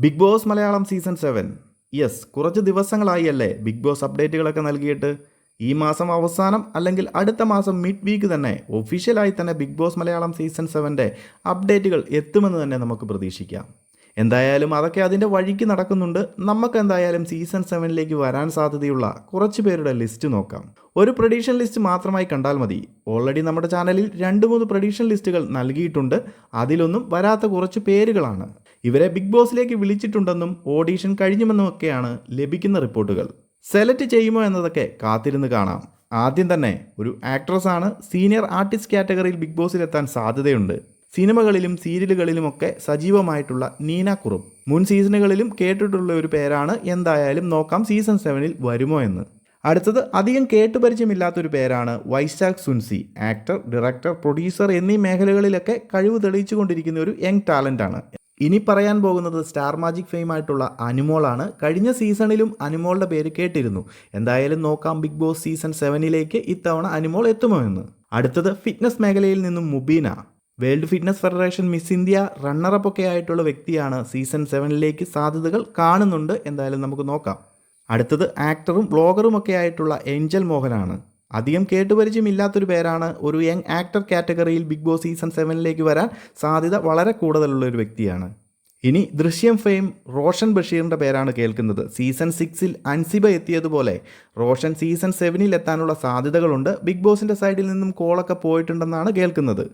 Big Boss Malayalam season 7. Yes, കുറച്ച് ദിവസങ്ങളായി അല്ലേ ബിഗ് ബോസ് അപ്ഡേറ്റുകളൊക്കെ നൽകിയിട്ട്. ഈ മാസം അവസാനം അല്ലെങ്കിൽ അടുത്ത മാസം മിഡ് വീക്ക് തന്നെ ഒഫീഷ്യലായി തന്നെ ബിഗ് ബോസ് മലയാളം സീസൺ 7ൻ്റെ അപ്ഡേറ്റുകൾ എത്തുമെന്ന് തന്നെ നമുക്ക് പ്രതീക്ഷിക്കാം. എന്തായാലും അതൊക്കെ അതിൻ്റെ വഴിക്ക് നടക്കുന്നുണ്ട്. നമുക്ക് എന്തായാലും സീസൺ 7ലേക്ക് വരാൻ സാധ്യതയുള്ള കുറച്ച് പേരുടെ ലിസ്റ്റ് നോക്കാം. ഒരു പ്രഡിക്ഷൻ ലിസ്റ്റ് മാത്രമായി കണ്ടാൽ മതി. ഓൾറെഡി നമ്മുടെ ചാനലിൽ 2-3 പ്രഡിക്ഷൻ ലിസ്റ്റുകൾ നൽകിയിട്ടുണ്ട്. അതിലൊന്നും വരാത്ത കുറച്ച് പേരുകളാണ്. ഇവരെ ബിഗ് ബോസിലേക്ക് വിളിച്ചിട്ടുണ്ടെന്നും ഓഡീഷൻ കഴിഞ്ഞുമെന്നുമൊക്കെയാണ് ലഭിക്കുന്ന റിപ്പോർട്ടുകൾ. സെലക്ട് ചെയ്യുമോ എന്നതൊക്കെ കാത്തിരുന്ന് കാണാം. ആദ്യം തന്നെ ഒരു ആക്ട്രസ് ആണ് സീനിയർ ആർട്ടിസ്റ്റ് കാറ്റഗറിയിൽ ബിഗ് ബോസിലെത്താൻ സാധ്യതയുണ്ട്. സിനിമകളിലും സീരിയലുകളിലുമൊക്കെ സജീവമായിട്ടുള്ള നീന കുറുപ്പ്. മുൻ സീസണുകളിലും കേട്ടിട്ടുള്ള ഒരു പേരാണ്. എന്തായാലും നോക്കാം സീസൺ 7ൽ വരുമോ എന്ന്. അടുത്തത് അധികം കേട്ടുപരിചയമില്ലാത്തൊരു പേരാണ് വൈശാഖ് സുൻസി. ആക്ടർ, ഡയറക്ടർ, പ്രൊഡ്യൂസർ എന്നീ മേഖലകളിലൊക്കെ കഴിവ് തെളിയിച്ചുകൊണ്ടിരിക്കുന്ന ഒരു യങ് ടാലൻ്റാണ്. ഇനി പറയാൻ പോകുന്നത് സ്റ്റാർ മാജിക് ഫെയിം ആയിട്ടുള്ള അനുമോളാണ്. കഴിഞ്ഞ സീസണിലും അനുമോളുടെ പേര് കേട്ടിരുന്നു. എന്തായാലും നോക്കാം ബിഗ് ബോസ് സീസൺ 7ലേക്ക് ഇത്തവണ അനുമോൾ എത്തുമോ എന്ന്. അടുത്തത് ഫിറ്റ്നസ് മേഖലയിൽ നിന്നും Mubeena. World fitness federation miss India runner-up ഒക്കെ ആയിട്ടുള്ള വ്യക്തിയാണ്. സീസൺ 7ലേക്ക് സാധ്യതകൾ കാണുന്നുണ്ട്. എന്തായാലും നമുക്ക് നോക്കാം. അടുത്തത് ആക്ടറും ബ്ലോഗറും ഒക്കെ ആയിട്ടുള്ള ഏഞ്ചൽ മോഹനാണ്. അധികം കേട്ടുപരിചയമില്ലാത്തൊരു പേരാണ്. ഒരു യങ് ആക്ടർ കാറ്റഗറിയിൽ ബിഗ് ബോസ് സീസൺ 7ലേക്ക് വരാൻ സാധ്യത വളരെ കൂടുതലുള്ള ഒരു വ്യക്തിയാണ്. ഇനി ദൃശ്യം ഫെയിം റോഷൻ ബഷീറിൻ്റെ പേരാണ് കേൾക്കുന്നത്. സീസൺ 6ൽ അൻസിബ എത്തിയതുപോലെ റോഷൻ സീസൺ 7ൽ എത്താനുള്ള സാധ്യതകളുണ്ട്. ബിഗ് ബോസിൻ്റെ സൈഡിൽ നിന്നും കോളൊക്കെ പോയിട്ടുണ്ടെന്നാണ് കേൾക്കുന്നത്.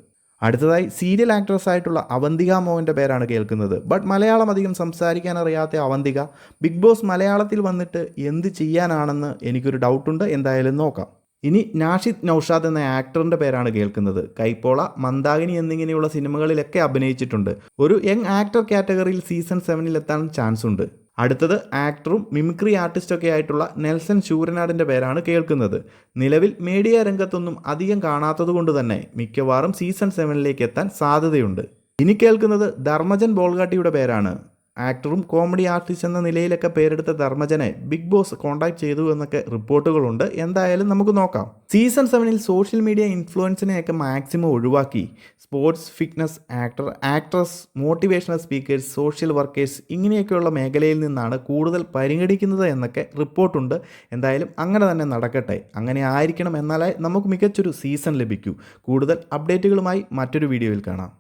അടുത്തതായി സീരിയൽ ആക്ട്രസ് ആയിട്ടുള്ള അവന്തിക മോഹൻ്റെ പേരാണ് കേൾക്കുന്നത്. ബട്ട് മലയാളം അധികം സംസാരിക്കാൻ അറിയാത്ത അവന്തിക ബിഗ് ബോസ് മലയാളത്തിൽ വന്നിട്ട് എന്ത് ചെയ്യാനാണെന്ന് എനിക്കൊരു ഡൗട്ടുണ്ട്. എന്തായാലും നോക്കാം. ഇനി നാഷിദ് നൗഷാദ് എന്ന ആക്ടറിൻ്റെ പേരാണ് കേൾക്കുന്നത്. കൈപ്പോള, മന്ദാകിനി എന്നിങ്ങനെയുള്ള സിനിമകളിലൊക്കെ അഭിനയിച്ചിട്ടുണ്ട്. ഒരു യങ് ആക്ടർ കാറ്റഗറിയിൽ സീസൺ 7ൽ എത്താൻ ചാൻസ് ഉണ്ട്. അടുത്തത് ആക്ടറും മിമിക്രി ആർട്ടിസ്റ്റൊക്കെ ആയിട്ടുള്ള നെൽസൺ ശൂരനാടിൻ്റെ പേരാണ് കേൾക്കുന്നത്. നിലവിൽ മീഡിയ രംഗത്തൊന്നും അധികം കാണാത്തതുകൊണ്ട് തന്നെ മിക്കവാറും സീസൺ 7ലേക്ക് എത്താൻ സാധ്യതയുണ്ട്. ഇനി കേൾക്കുന്നത് ധർമ്മജൻ ബോൾഗാട്ടിയുടെ പേരാണ്. ആക്ടറും കോമഡി ആർട്ടിസ്റ്റ് എന്ന നിലയിലൊക്കെ പേരെടുത്ത ധർമ്മജനെ ബിഗ് ബോസ് കോൺടാക്ട് ചെയ്തു എന്നൊക്കെ റിപ്പോർട്ടുകളുണ്ട്. എന്തായാലും നമുക്ക് നോക്കാം. സീസൺ 7ൽ സോഷ്യൽ മീഡിയ ഇൻഫ്ലുവൻസിനെയൊക്കെ മാക്സിമം ഒഴിവാക്കി sports, fitness, actor, actress, motivational speakers, social workers ഇങ്ങനെയൊക്കെയുള്ള മേഖലയിൽ നിന്നാണ് കൂടുതൽ പരിഗണിക്കുന്നത് എന്നൊക്കെ റിപ്പോർട്ടുണ്ട്. എന്തായാലും അങ്ങനെ തന്നെ നടക്കട്ടെ. അങ്ങനെ ആയിരിക്കണം. എന്നാലേ നമുക്ക് മികച്ചൊരു സീസൺ ലഭിക്കൂ. കൂടുതൽ അപ്ഡേറ്റുകളുമായി മറ്റൊരു വീഡിയോയിൽ കാണാം.